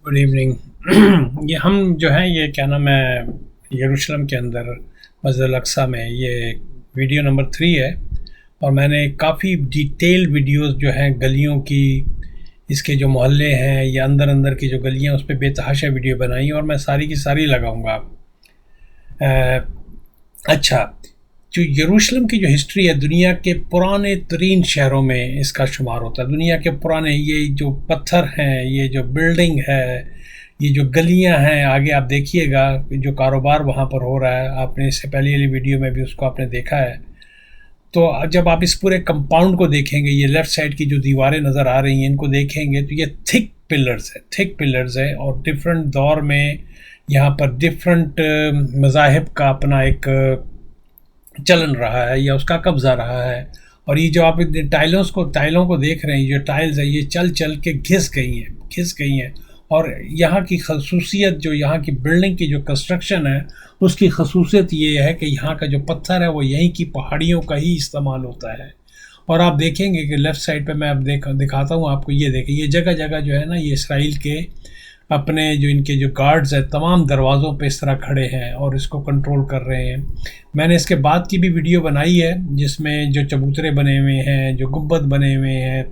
Good evening. یہ ہم جو ہیں یہ کیا نام ہے یروشلم کے اندر مسجد الاقصیٰ میں یہ ویڈیو نمبر 3 ہے، اور میں نے کافی ڈیٹیل ویڈیوز جو ہیں گلیوں کی، اس کے جو محلے ہیں یا اندر کی جو گلیاں اس پہ بے تحاشا ویڈیو بنائی، اور میں ساری کی ساری لگاؤں گا. اچھا، جو یروشلم کی جو ہسٹری ہے دنیا کے پرانے ترین شہروں میں اس کا شمار ہوتا ہے. دنیا کے پرانے یہ جو پتھر ہیں، یہ جو بلڈنگ ہے، یہ جو گلیاں ہیں، آگے آپ دیکھیے گا جو کاروبار وہاں پر ہو رہا ہے. آپ نے اس سے پہلے والی ویڈیو میں بھی اس کو آپ نے دیکھا ہے. تو جب آپ اس پورے کمپاؤنڈ کو دیکھیں گے، یہ لیفٹ سائڈ کی جو دیواریں نظر آ رہی ہیں ان کو دیکھیں گے تو یہ تھک پلرز ہے، اور ڈفرینٹ دور میں یہاں پر ڈفرینٹ مذاہب کا اپنا ایک چلن رہا ہے یا اس کا قبضہ رہا ہے. اور یہ جو آپ ٹائلوں کو دیکھ رہے ہیں، یہ جو ٹائلز ہیں یہ چل کے گھس گئی ہیں. اور یہاں کی خصوصیت، جو یہاں کی بلڈنگ کی جو کنسٹرکشن ہے اس کی خصوصیت یہ ہے کہ یہاں کا جو پتھر ہے وہ یہیں کی پہاڑیوں کا ہی استعمال ہوتا ہے. اور آپ دیکھیں گے کہ لیفٹ سائڈ پہ میں اب دکھاتا ہوں آپ کو، یہ دیکھیں یہ جگہ جو ہے نا، یہ اسرائیل کے اپنے جو ان کے جو گارڈز ہیں تمام دروازوں پہ اس طرح کھڑے ہیں اور اس کو کنٹرول کر رہے ہیں. میں نے اس کے بعد کی بھی ویڈیو بنائی ہے جس میں جو چبوترے بنے ہوئے ہیں، جو گنبد بنے ہوئے ہیں.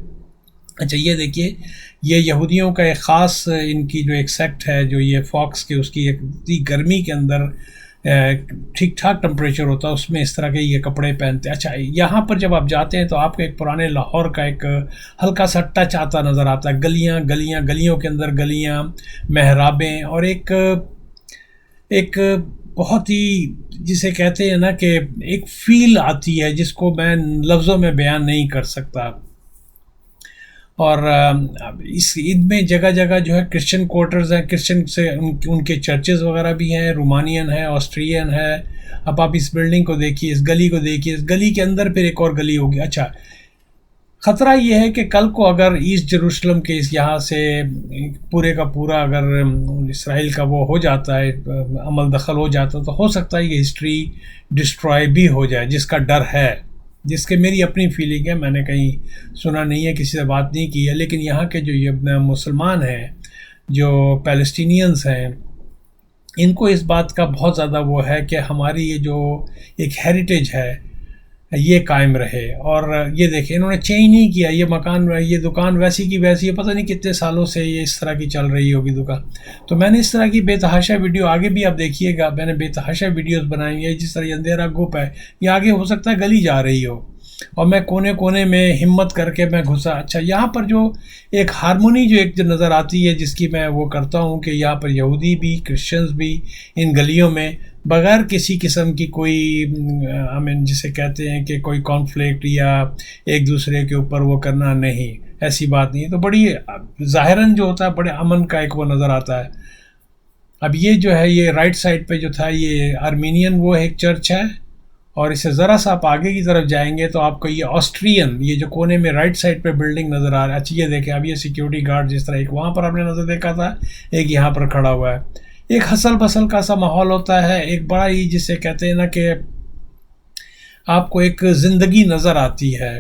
اچھا، یہ دیکھیے، یہ یہودیوں کا ایک خاص ان کی جو ایک سیکٹ ہے، جو یہ فاکس کے اس کی ایک گرمی کے اندر ٹھیک ٹھاک ٹمپریچر ہوتا ہے، اس میں اس طرح کے یہ کپڑے پہنتے ہیں. اچھا، یہاں پر جب آپ جاتے ہیں تو آپ کو ایک پرانے لاہور کا ایک ہلکا سا ٹچ آتا نظر آتا ہے. گلیوں کے اندر گلیاں، محرابیں، اور ایک بہت ہی جسے کہتے ہیں نا کہ ایک فیل آتی ہے جس کو میں لفظوں میں بیان نہیں کر سکتا. اور اس عید میں جگہ جو ہے کرسچن کوارٹرز ہیں، کرسچن سے ان کے چرچز وغیرہ بھی ہیں، رومانین ہے، آسٹرین ہے. اب آپ اس بلڈنگ کو دیکھیے، اس گلی کو دیکھیے، اس گلی کے اندر پھر ایک اور گلی ہوگی. اچھا، خطرہ یہ ہے کہ کل کو اگر ایسٹ جروسلم کے اس یہاں سے پورے کا پورا اگر اسرائیل کا وہ ہو جاتا ہے، عمل دخل ہو جاتا ہے، تو ہو سکتا ہے یہ ہسٹری ڈسٹرائے بھی ہو جائے، جس کا ڈر ہے، جس کے میری اپنی فیلنگ ہے. میں نے کہیں سنا نہیں ہے، کسی سے بات نہیں کی ہے، لیکن یہاں کے جو یہ مسلمان ہیں، جو پیلسٹینینز ہیں، ان کو اس بات کا بہت زیادہ وہ ہے کہ ہماری یہ جو ایک ہیریٹیج ہے یہ قائم رہے. اور یہ دیکھیں، انہوں نے چینج نہیں کیا، یہ دکان ویسی کی ویسی ہے، پتہ نہیں کتنے سالوں سے یہ اس طرح کی چل رہی ہوگی دکان. تو میں نے اس طرح کی بے تحاشا ویڈیو، آگے بھی آپ دیکھیے گا، میں نے بے تحاشا ویڈیوز بنائی ہیں. جس طرح یہ اندھیرا گپ ہے، یہ آگے ہو سکتا ہے گلی جا رہی ہو اور میں کونے میں ہمت کر کے میں گھسا. اچھا، یہاں پر جو ایک ہارمونی جو نظر آتی ہے، جس کی میں وہ کرتا ہوں کہ یہاں پر یہودی بھی، کرسچنز بھی ان گلیوں میں بغیر کسی قسم کی کوئی جسے کہتے ہیں کہ کوئی کانفلکٹ یا ایک دوسرے کے اوپر وہ کرنا، نہیں، ایسی بات نہیں ہے. تو بڑی ظاہراً جو ہوتا ہے بڑے امن کا ایک وہ نظر آتا ہے. اب یہ جو ہے، یہ رائٹ سائڈ پہ جو تھا یہ آرمینین وہ ایک چرچ ہے، اور اسے ذرا سا آپ آگے کی طرف جائیں گے تو آپ کو یہ آسٹرین، یہ جو کونے میں رائٹ سائڈ پہ بلڈنگ نظر آ رہا ہے. اچھا، یہ دیکھیں، اب یہ سیکیورٹی گارڈ جس طرح ایک وہاں پر آپ نے نظر دیکھا تھا، ایک یہاں پر کھڑا ہوا ہے. ایک ہسل بسل کا سا ماحول ہوتا ہے، ایک بڑا ہی جسے کہتے ہیں نا کہ آپ کو ایک زندگی نظر آتی ہے.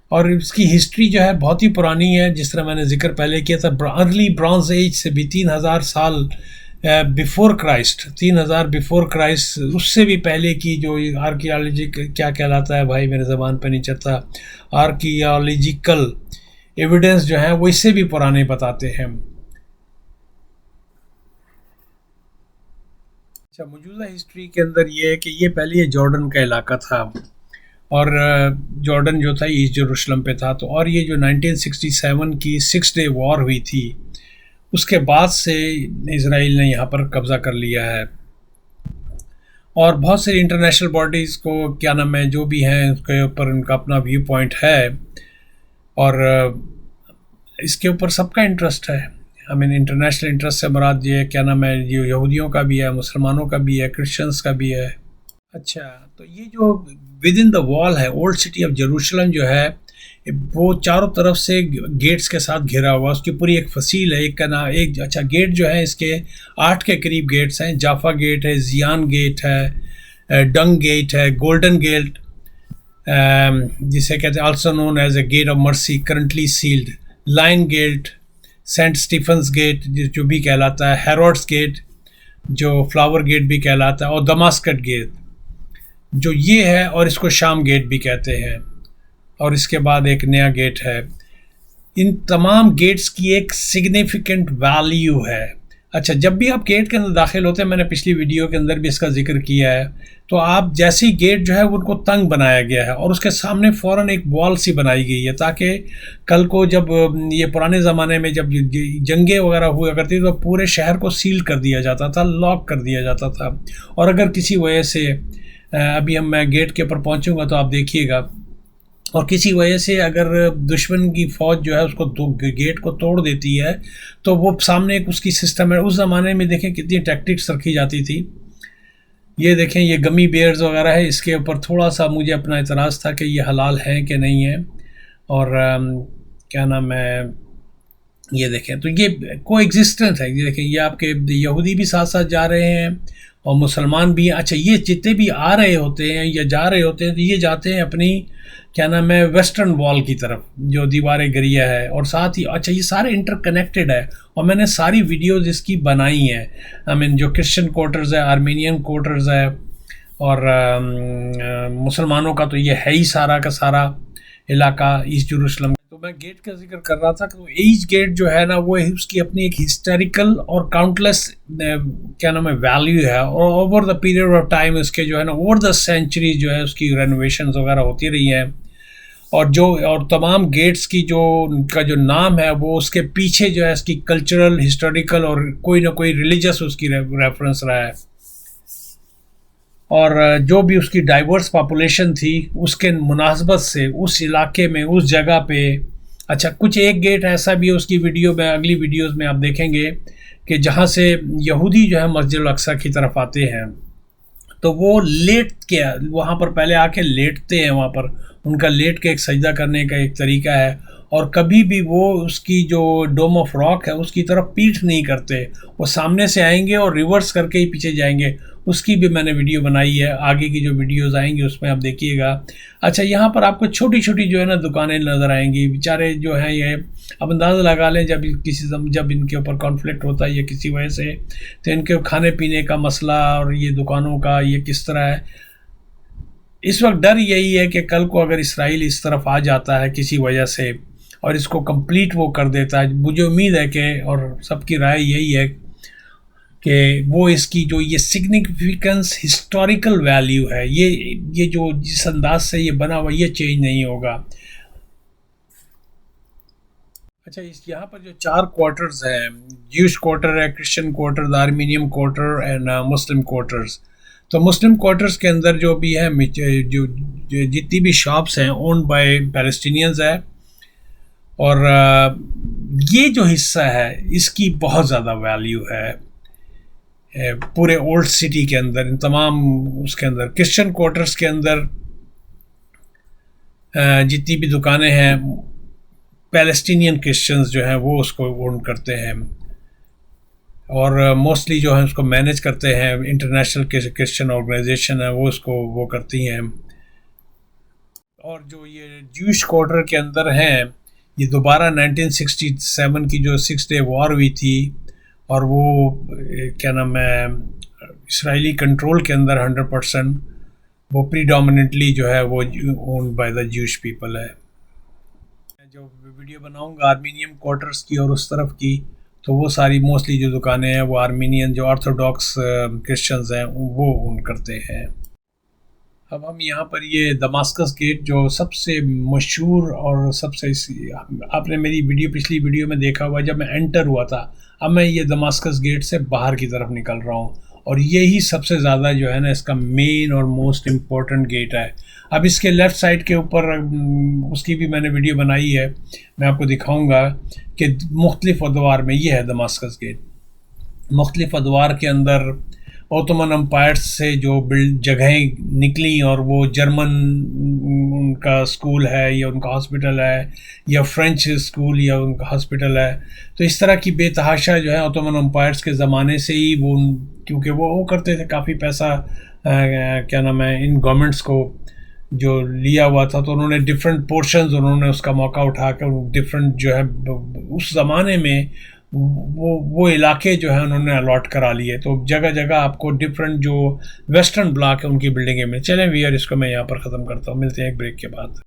اور اس کی ہسٹری جو ہے بہت ہی پرانی ہے، جس طرح میں نے ذکر پہلے کیا تھا، ارلی برانز ایج سے بھی 3000 سال بیفور کرائسٹ، 3000 بیفور کرائسٹ، اس سے بھی پہلے کی جو آرکیالوجی کیا کہلاتا ہے بھائی، میرے زبان پہ نہیں چلتا، آرکیالوجیکل ایویڈنس جو ہیں وہ اس سے بھی پرانے بتاتے ہیں. اچھا، موجودہ ہسٹری کے اندر یہ ہے کہ یہ پہلے یہ جارڈن کا علاقہ تھا، اور جارڈن جو تھا ایسٹ جروسلم پہ تھا. تو اور یہ جو 1967 کی 6 ڈے وار ہوئی تھی، اس کے بعد سے اسرائیل نے یہاں پر قبضہ کر لیا ہے. اور بہت سے انٹرنیشنل باڈیز کو کیا نام ہے جو بھی ہیں، اس کے اوپر ان کا اپنا ویو پوائنٹ ہے، اور اس کے اوپر سب کا انٹرسٹ ہے. انٹرنیشنل انٹرسٹ سے مراد یہ کیا نام ہے، یہ یہودیوں کا بھی ہے، مسلمانوں کا بھی ہے، کرسچنس کا بھی ہے. اچھا، تو یہ جو ود ان دا وال ہے، اولڈ سٹی آف جروسلم جو ہے، وہ چاروں طرف سے گیٹس کے ساتھ گھرا ہوا، اس کی پوری ایک فصیل ہے. ایک کا نام اچھا، گیٹ جو ہے اس کے 8 کے قریب گیٹس ہیں. جافا گیٹ ہے، زیان گیٹ ہے، ڈنگ گیٹ ہے، گولڈن گیٹ جسے کہتے ہیں also known as a gate of mercy currently sealed, lion gate, saint Stephen's gate جو بھی کہلاتا ہے، ہیروڈس گیٹ جو فلاور گیٹ بھی کہلاتا ہے، اور دماسکس گیٹ جو یہ ہے، اور اس کو شام گیٹ بھی کہتے ہیں، اور اس کے بعد ایک نیا گیٹ ہے۔ ان تمام گیٹس کی ایک سگنیفیکنٹ ویلیو ہے۔ اچھا، جب بھی آپ گیٹ کے اندر داخل ہوتے ہیں، میں نے پچھلی ویڈیو کے اندر بھی اس کا ذکر کیا ہے، تو آپ جیسی گیٹ جو ہے ان کو تنگ بنایا گیا ہے، اور اس کے سامنے فوراً ایک وال سی بنائی گئی ہے، تاکہ کل کو جب یہ پرانے زمانے میں جب جنگیں وغیرہ ہوا کرتی تو پورے شہر کو سیل کر دیا جاتا تھا، لاک کر دیا جاتا تھا، اور اگر کسی وجہ سے ابھی میں گیٹ کے اوپر پہنچوں گا تو آپ دیکھیے گا، اور کسی وجہ سے اگر دشمن کی فوج جو ہے اس کو گیٹ کو توڑ دیتی ہے تو وہ سامنے ایک اس کی سسٹم ہے۔ اس زمانے میں دیکھیں کتنی ٹیکٹکس رکھی جاتی تھی۔ یہ دیکھیں، یہ گمی بیئرز وغیرہ ہے، اس کے اوپر تھوڑا سا مجھے اپنا اعتراض تھا کہ یہ حلال ہیں کہ نہیں ہیں، اور کیا نام ہے، یہ دیکھیں تو یہ کو ایگزسٹنس ہے۔ یہ دیکھیں، یہ آپ کے یہودی بھی ساتھ ساتھ جا رہے ہیں اور مسلمان بھی ہیں۔ اچھا، یہ جتنے بھی آ رہے ہوتے ہیں یا جا رہے ہوتے ہیں تو یہ جاتے ہیں اپنی کیا نام ہے ویسٹرن وال کی طرف جو دیوار گریہ ہے، اور ساتھ ہی اچھا یہ سارے انٹر کنیکٹڈ ہے، اور میں نے ساری ویڈیوز اس کی بنائی ہیں۔ جو کرسچن کوارٹرز ہے، آرمینین کوارٹرز ہے، اور مسلمانوں کا تو یہ ہے ہی سارا کا سارا علاقہ ایسٹ یروشلم۔ تو میں گیٹ کا ذکر کر رہا تھا کہ ایچ گیٹ جو ہے نا وہ اس کی اپنی ایک ہسٹوریکل اور کاؤنٹلیس کیا نام ہے ویلیو ہے، اور over the period of time اس کے جو ہے نا اوور دا سینچریز جو ہے اس کی رینوویشنز وغیرہ ہوتی رہی ہیں، اور تمام گیٹس کی جو ان کا جو نام ہے وہ اس کے پیچھے جو ہے اس کی کلچرل، ہسٹوریکل اور کوئی نہ کوئی ریلیجس اس کی ریفرنس رہا ہے، اور جو بھی اس کی ڈائیورس پاپولیشن تھی اس کے مناسبت سے اس علاقے میں اس جگہ پہ۔ اچھا، کچھ ایک گیٹ ایسا بھی ہے اس کی ویڈیو میں، اگلی ویڈیوز میں آپ دیکھیں گے کہ جہاں سے یہودی جو ہے مسجد الاقصیٰ کی طرف آتے ہیں تو وہ لیٹ کے وہاں پر پہلے آ کے لیٹتے ہیں، وہاں پر ان کا لیٹ کے ایک سجدہ کرنے کا ایک طریقہ ہے، اور کبھی بھی وہ اس کی جو ڈوم آف راک ہے اس کی طرف پیٹھ نہیں کرتے، وہ سامنے سے آئیں گے اور ریورس کر کے ہی پیچھے جائیں گے۔ اس کی بھی میں نے ویڈیو بنائی ہے، آگے کی جو ویڈیوز آئیں گی اس میں آپ دیکھیے گا۔ اچھا، یہاں پر آپ کو چھوٹی چھوٹی جو ہے نا دکانیں نظر آئیں گی، بیچارے جو ہیں یہ اب اندازہ لگا لیں جب ان کے اوپر کانفلکٹ ہوتا ہے یا کسی وجہ سے، تو ان کے کھانے پینے کا مسئلہ اور یہ دکانوں کا یہ کس طرح ہے۔ اس وقت ڈر یہی ہے کہ کل کو اگر اسرائیل اس طرف آ جاتا ہے کسی وجہ سے اور اس کو کمپلیٹ وہ کر دیتا ہے، مجھے امید ہے کہ، اور سب کی رائے یہی ہے کہ وہ اس کی جو یہ سگنیفیکنس ہسٹوریکل ویلیو ہے، یہ جو جس انداز سے یہ بنا ہوا یہ چینج نہیں ہوگا۔ اچھا، یہاں پر جو 4 کوارٹرز ہیں، جیوش کوارٹر ہے، Christian quarter, Armenian quarter and Muslim quarters. تو مسلم کوارٹرز کے اندر جو بھی ہیں، جو جتنی بھی شاپس ہیں اونڈ بائی پیلسٹینینز ہے، اور یہ جو حصہ ہے اس کی بہت زیادہ ویلیو ہے پورے اولڈ سٹی کے اندر، ان تمام اس کے اندر کرسچن کوارٹرز کے اندر جتنی بھی دکانیں ہیں پیلسٹینین کرسچنز جو ہیں وہ اس کو اون کرتے ہیں، اور موسٹلی جو ہیں اس کو مینیج کرتے ہیں انٹرنیشنل کرسچن آرگنائزیشن ہے، وہ اس کو وہ کرتی ہیں۔ اور جو یہ جوش کوارٹر کے اندر ہیں، یہ دوبارہ 1967 کی جو 6 ڈے وار ہوئی تھی، اور وہ کیا نام ہے اسرائیلی کنٹرول کے اندر 100% وہ پریڈومیننٹلی جو ہے وہ اون بائی دا جوش پیپل ہے۔ جو ویڈیو بناؤں گا آرمینیم کوارٹرز کی اور اس طرف کی، تو وہ ساری موسٹلی جو دکانیں ہیں وہ آرمینین جو آرتھوڈاکس کرسچنز ہیں وہ اون کرتے ہیں۔ اب ہم یہاں پر یہ دماسکس گیٹ جو سب سے مشہور اور سب سے، آپ نے میری پچھلی ویڈیو میں دیکھا ہوا جب میں انٹر ہوا تھا، اب میں یہ دماسکس گیٹ سے باہر کی طرف نکل رہا ہوں، اور یہی سب سے زیادہ جو ہے نا اس کا مین اور موسٹ امپورٹنٹ گیٹ ہے۔ اب اس کے لیفٹ سائڈ کے اوپر اس کی بھی میں نے ویڈیو بنائی ہے، میں آپ کو دکھاؤں گا کہ مختلف ادوار میں یہ ہے دماسکس گیٹ۔ مختلف ادوار کے اندر اوتومن امپائر سے جو جگہیں نکلیں، اور وہ جرمن ان کا اسکول ہے یا ان کا ہاسپٹل ہے، یا فرینچ اسکول یا ان کا ہاسپٹل ہے، تو اس طرح کی بے تحاشا جو ہے اوتومن امپائرس کے زمانے سے ہی وہ، کیونکہ وہ کرتے تھے کافی پیسہ کیا نام ہے ان گورنمنٹس کو جو لیا ہوا تھا، تو انہوں نے ڈفرینٹ پورشنز، انہوں نے اس کا موقع اٹھا کر ڈفرینٹ جو ہے اس زمانے میں وہ علاقے جو ہیں انہوں نے الاٹ کرا لیے. تو جگہ جگہ آپ کو ڈفرینٹ جو ویسٹرن بلاک ہے ان کی بلڈنگیں میں. چلیں ویئر، اس کو میں یہاں پر ختم کرتا ہوں، ملتے ہیں ایک بریک کے بعد.